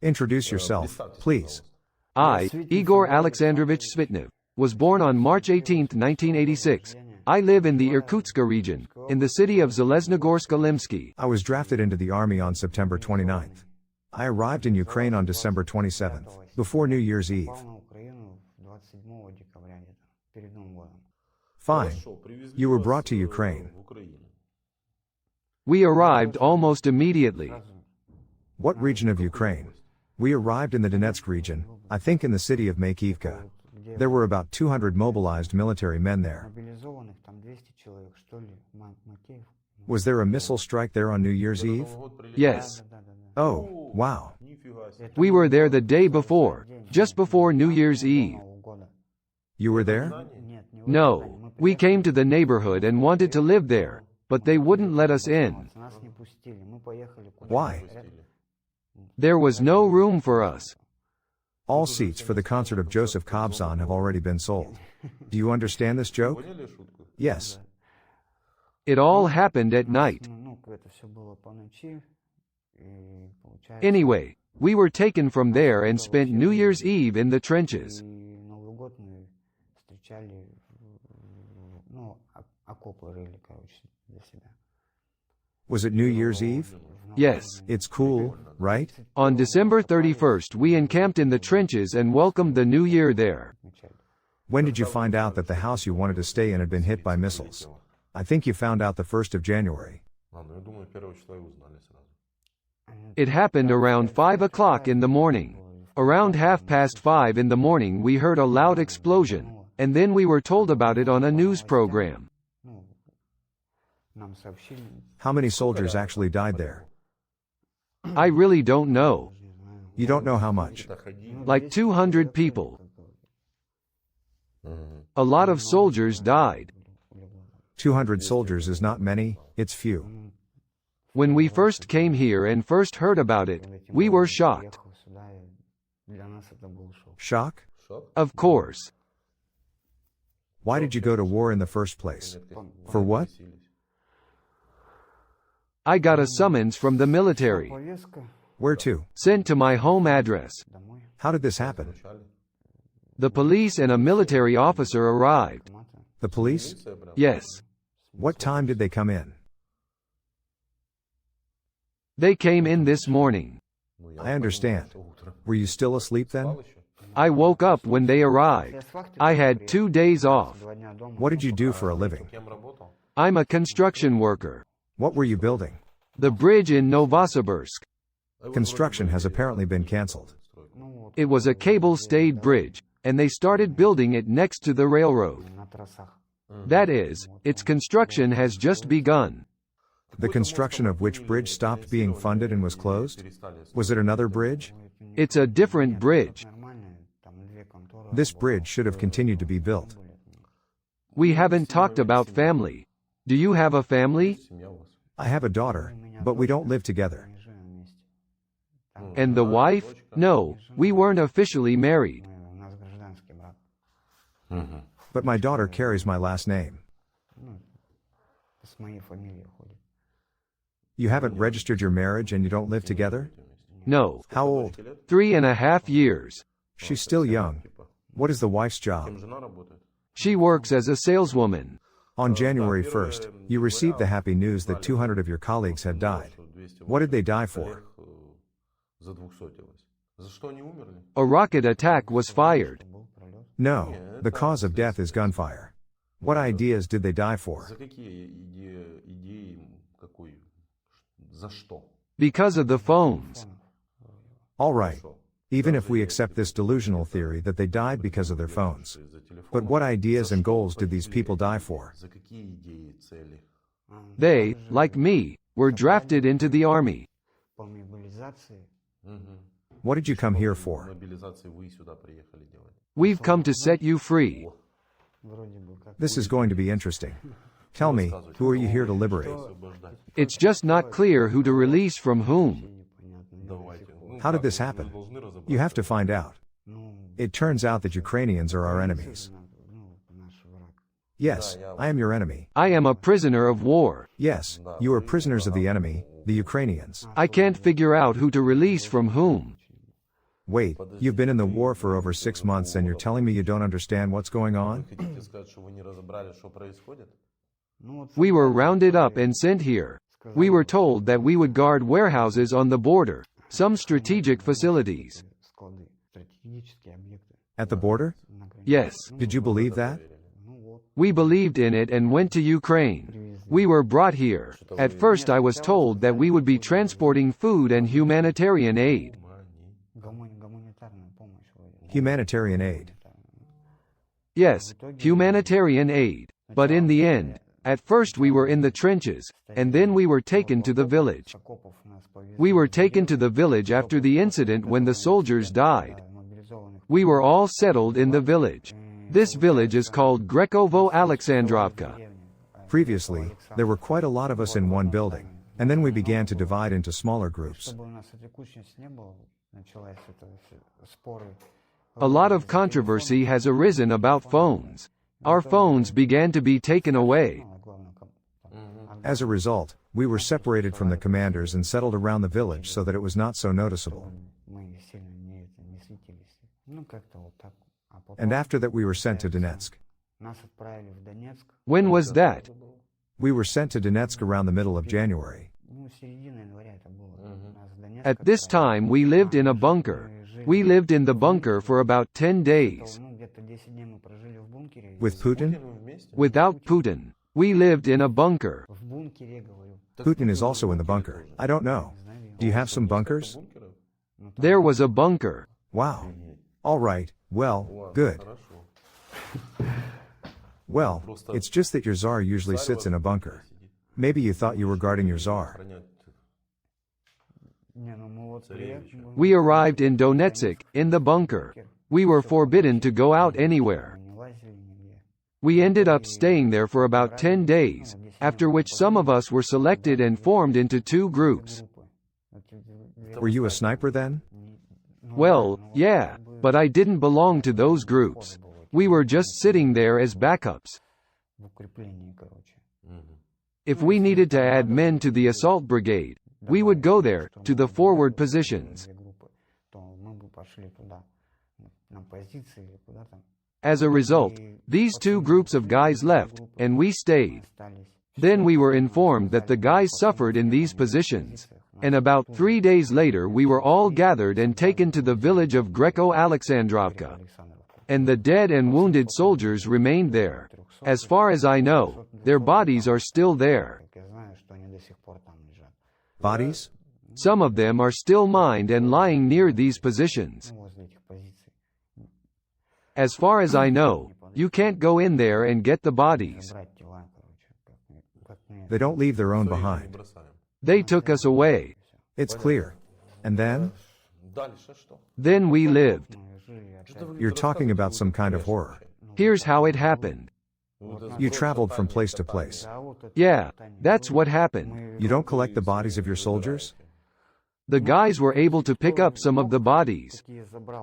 Introduce yourself, please. I, Igor Alexandrovich Svitnev, was born on March 18, 1986. I live in the Irkutsk region, in the city of Zeleznogorsk-Ilimsky. I was drafted into the army on September 29th. I arrived in Ukraine on December 27th, before New Year's Eve. Fine. You were brought to Ukraine. We arrived almost immediately. What region of Ukraine? We arrived in the Donetsk region, I think in the city of Makivka. There were about 200 mobilized military men there. Was there a missile strike there on New Year's Eve? Yes. Oh, wow. We were there the day before, just before New Year's Eve. You were there? No. We came to the neighborhood and wanted to live there, but they wouldn't let us in. Why? There was no room for us. All seats for the concert of Joseph Kobzon have already been sold. Do you understand this joke? Yes. It all happened at night. Anyway, we were taken from there and spent New Year's Eve in the trenches. Was it New Year's Eve? Yes. It's cool, right? On December 31st we encamped in the trenches and welcomed the new year there. When did you find out that the house you wanted to stay in had been hit by missiles? I think you found out the 1st of January. It happened around 5 o'clock in the morning. Around 5:30 in the morning we heard a loud explosion, and then we were told about it on a news program. How many soldiers actually died there? I really don't know. You don't know how much? Like 200 people. A lot of soldiers died. 200 soldiers is not many, it's few. When we first came here and first heard about it, we were shocked. Shock? Of course. Why did you go to war in the first place? For what? I got a summons from the military. Where to? Sent to my home address. How did this happen? The police and a military officer arrived. The police? Yes. What time did they come in? They came in this morning. I understand. Were you still asleep then? I woke up when they arrived. I had 2 days off. What did you do for a living? I'm a construction worker. What were you building? The bridge in Novosibirsk. Construction has apparently been cancelled. It was a cable-stayed bridge, and they started building it next to the railroad. That is, its construction has just begun. The construction of which bridge stopped being funded and was closed? Was it another bridge? It's a different bridge. This bridge should have continued to be built. We haven't talked about family. Do you have a family? I have a daughter, but we don't live together. And the wife? No, we weren't officially married. But my daughter carries my last name. You haven't registered your marriage and you don't live together? No. How old? 3.5 years. She's still young. What is the wife's job? She works as a saleswoman. On January 1st, you received the happy news that 200 of your colleagues had died. What did they die for? A rocket attack was fired. No, the cause of death is gunfire. What ideas did they die for? Because of the phones. All right. Even if we accept this delusional theory that they died because of their phones. But what ideas and goals did these people die for? They, like me, were drafted into the army. What did you come here for? We've come to set you free. This is going to be interesting. Tell me, who are you here to liberate? It's just not clear who to release from whom. How did this happen? You have to find out. It turns out that Ukrainians are our enemies. Yes, I am your enemy. I am a prisoner of war. Yes, you are prisoners of the enemy, the Ukrainians. I can't figure out who to release from whom. Wait, you've been in the war for over 6 months and you're telling me you don't understand what's going on? We were rounded up and sent here. We were told that we would guard warehouses on the border, some strategic facilities. At the border? Yes. Did you believe that? We believed in it and went to Ukraine. We were brought here. At first I was told that we would be transporting food and humanitarian aid. Humanitarian aid. Yes, humanitarian aid. But in the end, at first we were in the trenches, and then we were taken to the village. We were taken to the village after the incident when the soldiers died. We were all settled in the village. This village is called Grekovo-Alexandrovka. Previously, there were quite a lot of us in one building, and then we began to divide into smaller groups. A lot of controversy has arisen about phones. Our phones began to be taken away. As a result, we were separated from the commanders and settled around the village so that it was not so noticeable. And after that we were sent to Donetsk. When was that? We were sent to Donetsk around the middle of January. At this time we lived in a bunker. We lived in the bunker for about 10 days. With Putin? Without Putin. We lived in a bunker. Putin is also in the bunker. I don't know. Do you have some bunkers? There was a bunker. Wow. All right, well, good. Well, it's just that your czar usually sits in a bunker. Maybe you thought you were guarding your czar. We arrived in Donetsk, in the bunker. We were forbidden to go out anywhere. We ended up staying there for about 10 days, after which some of us were selected and formed into 2 groups. Were you a sniper then? Well, yeah, but I didn't belong to those groups. We were just sitting there as backups. If we needed to add men to the assault brigade, we would go there, to the forward positions. As a result, these 2 groups of guys left, and we stayed. Then we were informed that the guys suffered in these positions. And about 3 days later we were all gathered and taken to the village of Greco-Alexandrovka. And the dead and wounded soldiers remained there. As far as I know, their bodies are still there. Bodies? Some of them are still mined and lying near these positions. As far as I know, you can't go in there and get the bodies. They don't leave their own behind. They took us away. It's clear. And then? Then we lived. You're talking about some kind of horror. Here's how it happened. You traveled from place to place. Yeah, that's what happened. You don't collect the bodies of your soldiers? The guys were able to pick up some of the bodies.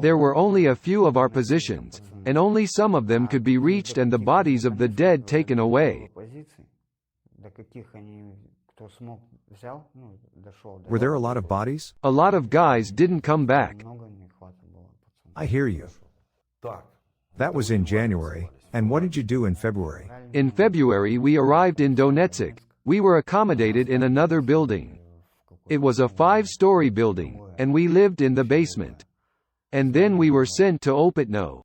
There were only a few of our positions, and only some of them could be reached and the bodies of the dead taken away. Were there a lot of bodies? A lot of guys didn't come back. I hear you. That was in January, and what did you do in February? In February we arrived in Donetsk. We were accommodated in another building. It was a 5-story building, and we lived in the basement. And then we were sent to Opitno.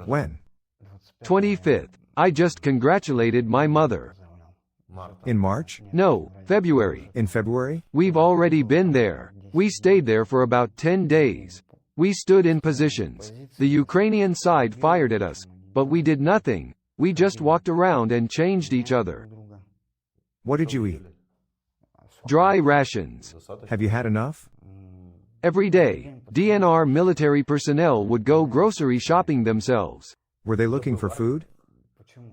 When? 25th. I just congratulated my mother. In March? No, February. In February? We've already been there. We stayed there for about 10 days. We stood in positions. The Ukrainian side fired at us, but we did nothing. We just walked around and changed each other. What did you eat? Dry rations. Have you had enough? Every day, DNR military personnel would go grocery shopping themselves. Were they looking for food?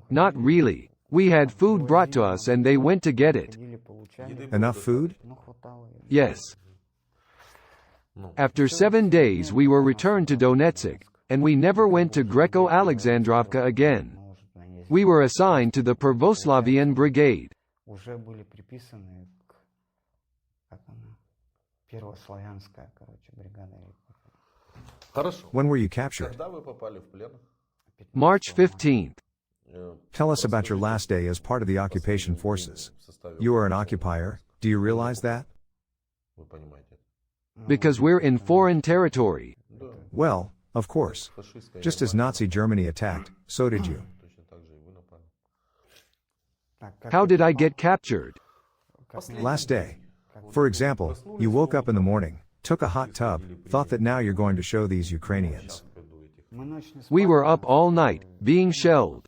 Not really. We had food brought to us and they went to get it. Enough food? Yes. After 7 days we were returned to Donetsk, and we never went to Greco-Alexandrovka again. We were assigned to the Pravoslavian Brigade. When were you captured? March 15th. Tell us about your last day as part of the occupation forces. You are an occupier, do you realize that? Because we're in foreign territory. Well, of course. Just as Nazi Germany attacked, so did you. How did I get captured? Last day. For example, you woke up in the morning, took a hot tub, thought that now you're going to show these Ukrainians. We were up all night, being shelled.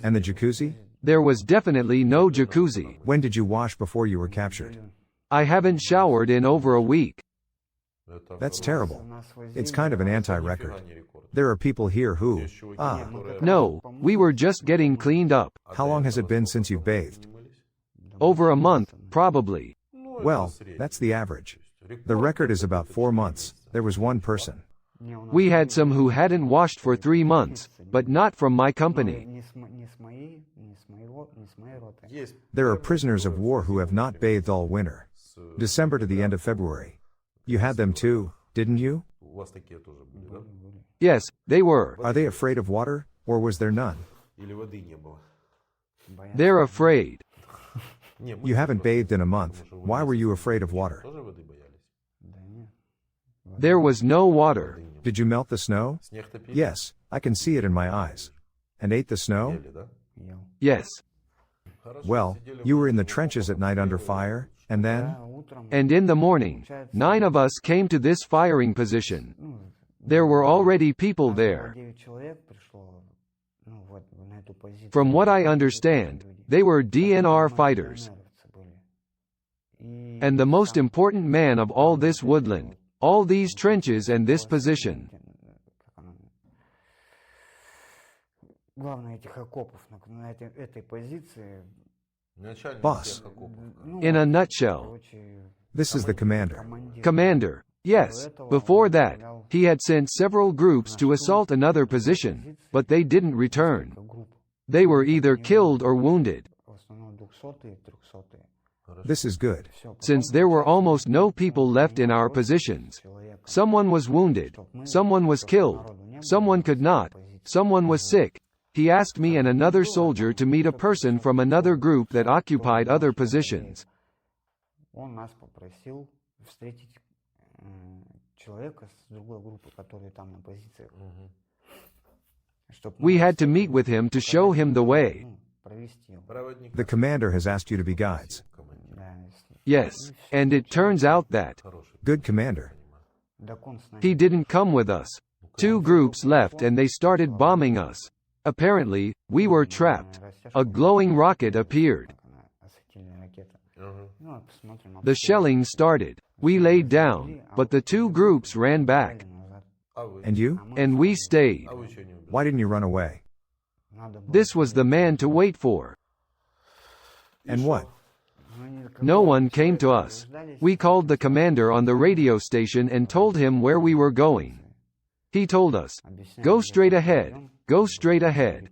And the jacuzzi? There was definitely no jacuzzi. When did you wash before you were captured? I haven't showered in over a week. That's terrible. It's kind of an anti-record. There are people here who, No, we were just getting cleaned up. How long has it been since you've bathed? Over a month, probably. Well, that's the average. The record is about 4 months. There was one person. We had some who hadn't washed for 3 months, but not from my company. There are prisoners of war who have not bathed all winter. December to the end of February. You had them too, didn't you? Yes, they were. Are they afraid of water, or was there none? They're afraid. You haven't bathed in a month. Why were you afraid of water? There was no water. Did you melt the snow? Yes, I can see it in my eyes. And ate the snow? Yes. Well, you were in the trenches at night under fire, and then? And in the morning, 9 of us came to this firing position. There were already people there. From what I understand, they were DNR fighters. And the most important man of all this woodland, all these trenches and this position. Boss. In a nutshell. This is the commander. Commander. Yes, before that, he had sent several groups to assault another position, but they didn't return. They were either killed or wounded. This is good. Since there were almost no people left in our positions. Someone was wounded, someone was killed, someone could not, someone was sick. He asked me and another soldier to meet a person from another group that occupied other positions. We had to meet with him to show him the way. The commander has asked you to be guides. Yes, and it turns out that Good commander. he didn't come with us. 2 groups left and they started bombing us. Apparently, we were trapped. A glowing rocket appeared. The shelling started. We laid down, but the 2 groups ran back. And you? And we stayed. Why didn't you run away? This was the man to wait for. And what? No one came to us. We called the commander on the radio station and told him where we were going. He told us, "Go straight ahead, go straight ahead."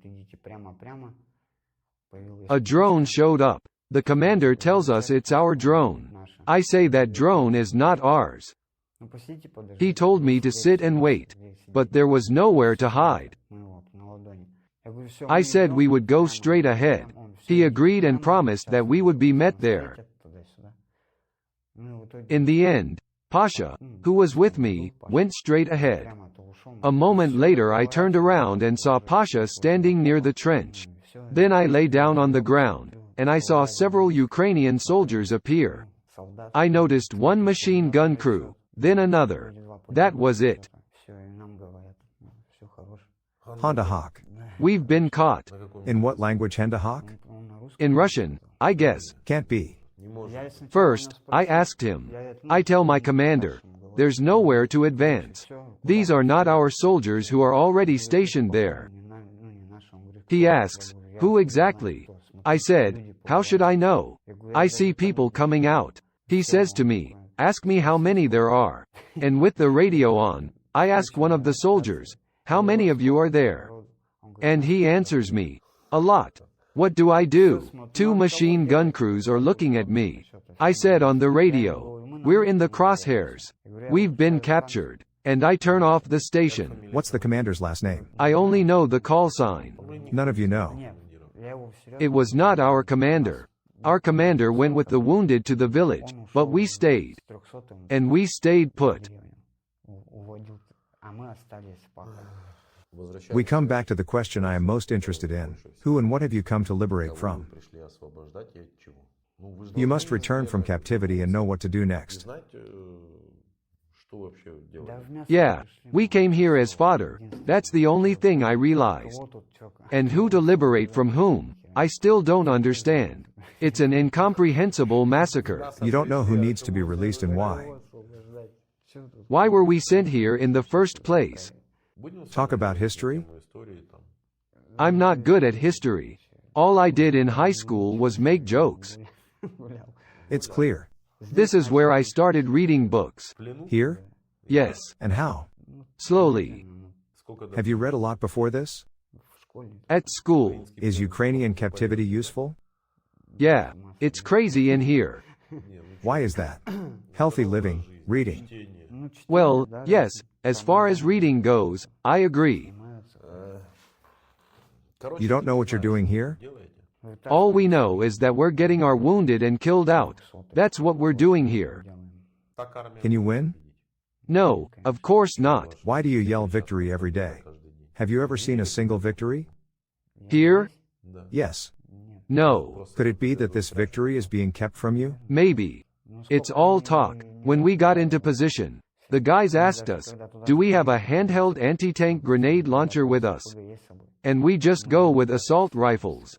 A drone showed up. The commander tells us it's our drone. I say that drone is not ours. He told me to sit and wait, but there was nowhere to hide. I said we would go straight ahead. He agreed and promised that we would be met there. In the end, Pasha, who was with me, went straight ahead. A moment later I turned around and saw Pasha standing near the trench. Then I lay down on the ground, and I saw several Ukrainian soldiers appear. I noticed one machine gun crew, then another. That was it. Honda Hawk. We've been caught. In what language, Honda Hawk? In Russian, I guess. Can't be. First, I asked him. I tell my commander, there's nowhere to advance. These are not our soldiers who are already stationed there. He asks, who exactly? I said, how should I know? I see people coming out. He says to me, ask me how many there are. And with the radio on, I ask one of the soldiers, how many of you are there? And he answers me, a lot. What do I do? Two machine gun crews are looking at me. I said on the radio, "We're in the crosshairs. We've been captured." And I turn off the station. What's the commander's last name? I only know the call sign. None of you know. It was not our commander. Our commander went with the wounded to the village, but we stayed. And we stayed put. We come back to the question I am most interested in. Who and what have you come to liberate from? You must return from captivity and know what to do next. Yeah, we came here as fodder. That's the only thing I realized. And who to liberate from whom, I still don't understand. It's an incomprehensible massacre. You don't know who needs to be released and why. Why were we sent here in the first place? Talk about history? I'm not good at history. All I did in high school was make jokes. It's clear. This is where I started reading books. Here? Yes. And how? Slowly. Have you read a lot before this? At school. Is Ukrainian captivity useful? Yeah. It's crazy in here. Why is that? Healthy living, reading. Well, yes, as far as reading goes, I agree. You don't know what you're doing here? All we know is that we're getting our wounded and killed out. That's what we're doing here. Can you win? No, of course not. Why do you yell victory every day? Have you ever seen a single victory? Here? Yes. No. Could it be that this victory is being kept from you? Maybe. It's all talk. When we got into position, the guys asked us, "Do we have a handheld anti-tank grenade launcher with us?" And we just go with assault rifles.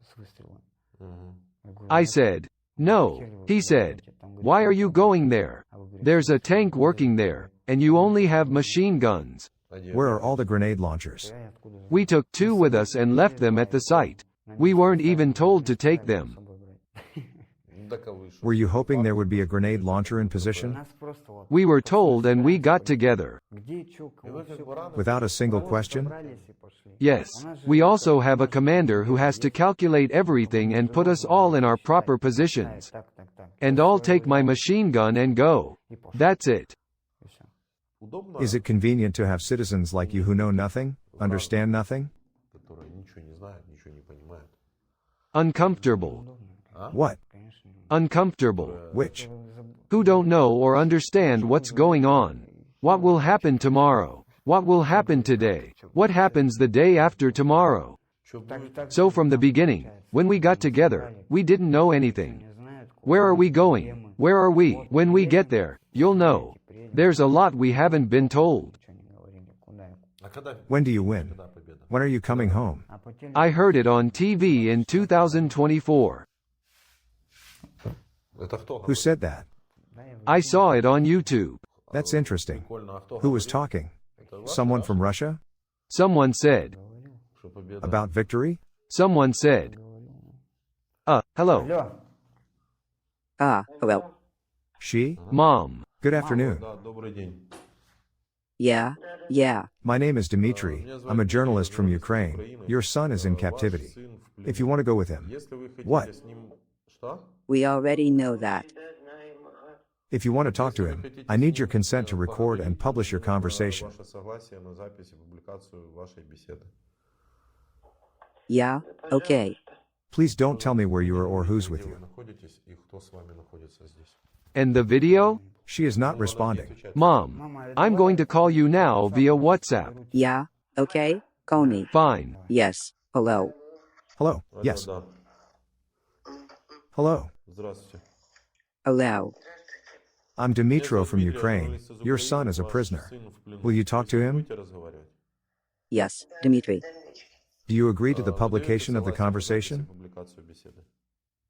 I said, "No." He said, "Why are you going there? There's a tank working there, and you only have machine guns." Where are all the grenade launchers? We took two with us and left them at the site. We weren't even told to take them. Were you hoping there would be a grenade launcher in position? We were told and we got together. Without a single question? Yes. We also have a commander who has to calculate everything and put us all in our proper positions. And I'll take my machine gun and go. That's it. Is it convenient to have citizens like you who know nothing, understand nothing? Uncomfortable. What? Uncomfortable. Which? Who don't know or understand what's going on. What will happen tomorrow? What will happen today? What happens the day after tomorrow? So from the beginning, when we got together, we didn't know anything. Where are we going? Where are we? When we get there, you'll know. There's a lot we haven't been told. When do you win? When are you coming home? I heard it on TV in 2024. Who said that? I saw it on YouTube. That's interesting. Who was talking? Someone from Russia? Someone said. About victory? Someone said. Hello. Hello. She? Mom. Good afternoon. Yeah. My name is Dmitry. I'm a journalist from Ukraine. Your son is in captivity. If you want to go with him. What? We already know that. If you want to talk to him, I need your consent to record and publish your conversation. Yeah, okay. Please don't tell me where you are or who's with you. And the video? She is not responding. Mom, I'm going to call you now via WhatsApp. Yeah, okay, call me. Fine. Yes, hello. Hello, yes. Hello. Hello. I'm Dmitro from Ukraine. Your son is a prisoner. Will you talk to him? Yes, Dmitry. Do you agree to the publication of the conversation?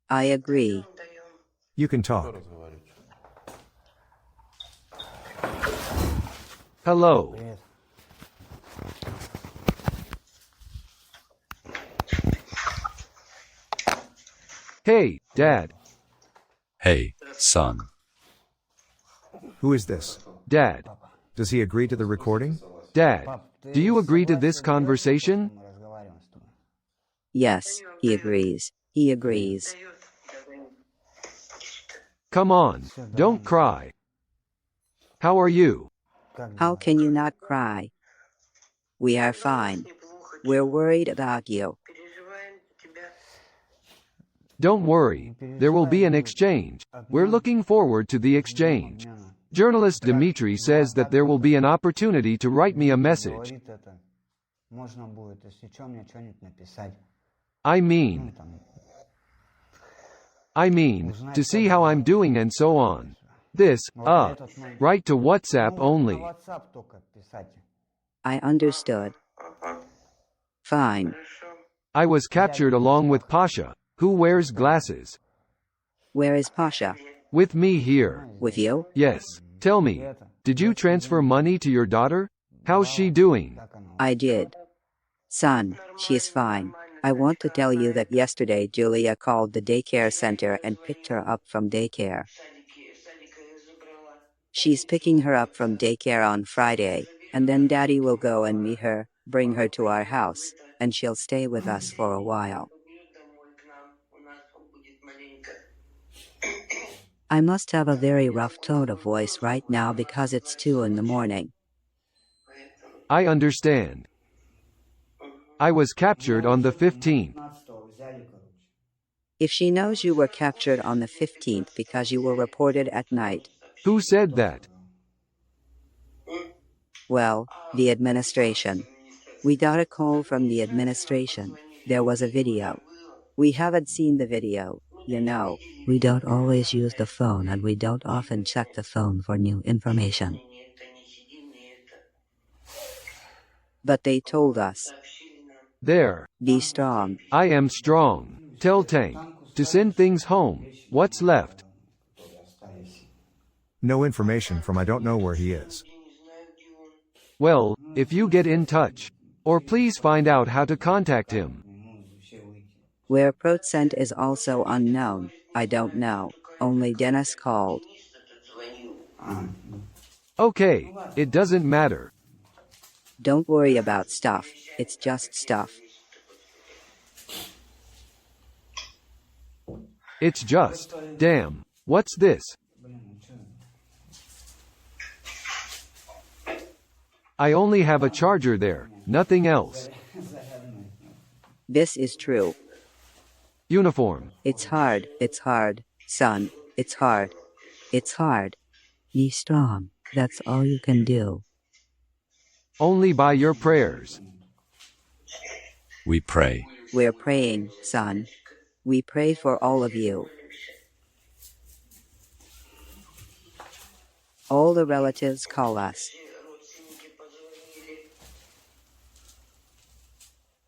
I agree. You can talk. Hello. Hey, Dad. Hey, son. Who is this? Dad. Does he agree to the recording? Dad. Do you agree to this conversation? Yes, he agrees. He agrees. Come on, don't cry. How are you? How can you not cry? We are fine. We're worried about you. Don't worry, there will be an exchange. We're looking forward to the exchange. Journalist Dmitry says that there will be an opportunity to write me a message. I mean, to see how I'm doing and so on. This, write to WhatsApp only. I understood. Fine. I was captured along with Pasha, who wears glasses. Where is Pasha? With me here. With you? Yes. Tell me, did you transfer money to your daughter? How's she doing? I did. Son, she is fine. I want to tell you that yesterday Julia called the daycare center and picked her up from daycare. She's picking her up from daycare on Friday, and then Daddy will go and meet her, bring her to our house, and she'll stay with us for a while. I must have a very rough tone of voice right now because it's 2 in the morning. I understand. I was captured on the 15th. If she knows you were captured on the 15th because you were reported at night. Who said that? Well, the administration. We got a call from the administration. There was a video. We haven't seen the video, you know. We don't always use the phone and we don't often check the phone for new information. But they told us. There. Be strong. I am strong. Tell Tank to send things home. What's left? No information from I don't know where he is. Well, if you get in touch. Or please find out how to contact him. Where Procent is also unknown. I don't know. Only Dennis called. Okay, it doesn't matter. Don't worry about stuff. It's just stuff. It's just. Damn. What's this? I only have a charger there, nothing else. This is true. Uniform. It's hard, son. It's hard. It's hard. Be strong. That's all you can do. Only by your prayers. We pray. We're praying, son. We pray for all of you. All the relatives call us.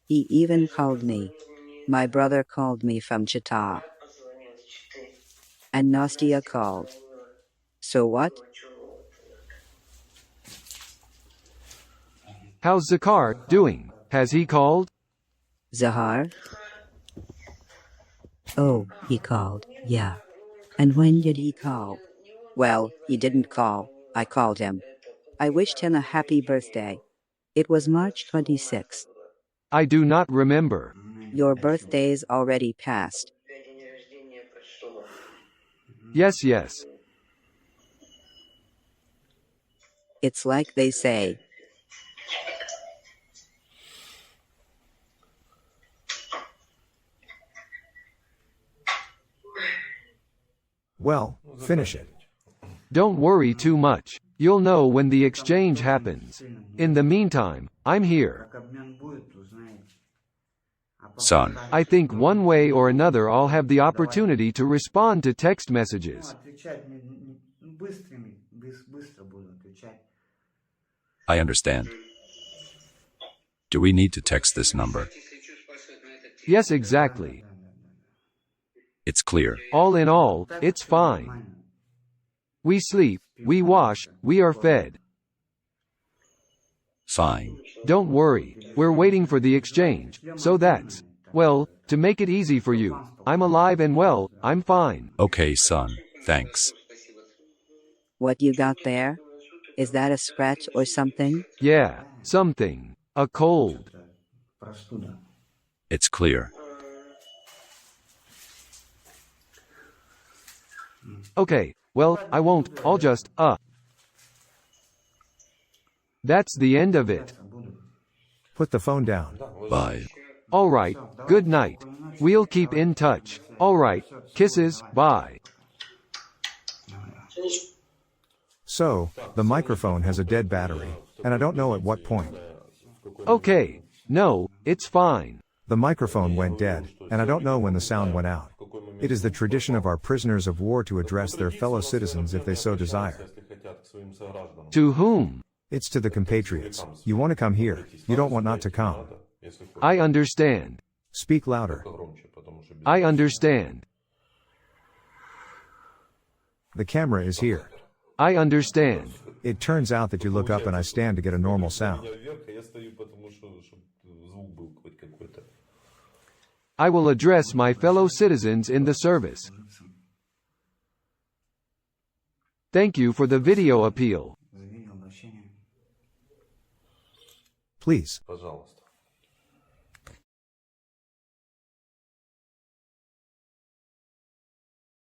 He even called me. My brother called me from Chita. And Nastia called. So what? How's Zakar doing? Has he called? Zahar? Oh, he called, yeah. And when did he call? Well, he didn't call. I called him. I wished him a happy birthday. It was March 26th. I do not remember. Your birthday's already passed. Yes, yes. It's like they say. Well, finish it. Don't worry too much. You'll know when the exchange happens. In the meantime, I'm here. Son, I think one way or another I'll have the opportunity to respond to text messages. I understand. Do we need to text this number? Yes, exactly. It's clear. All in all, it's fine. We sleep, we wash, we are fed. Fine. Don't worry, we're waiting for the exchange, so that's, well, to make it easy for you, I'm alive and well, I'm fine. Okay, son. Thanks. What you got there? Is that a scratch or something? Yeah, something. A cold. It's clear. Okay, well, I won't, I'll just, That's the end of it. Put the phone down. Bye. Alright, good night. We'll keep in touch. Alright, kisses, bye. So, the microphone has a dead battery, and I don't know at what point. Okay, no, it's fine. The microphone went dead, and I don't know when the sound went out. It is the tradition of our prisoners of war to address their fellow citizens if they so desire. To whom? It's to the compatriots. You want to come here, you don't want not to come. I understand. Speak louder. I understand. The camera is here. I understand. It turns out that you look up and I stand to get a normal sound. I will address my fellow citizens in the service. Thank you for the video appeal. Please. Пожалуйста.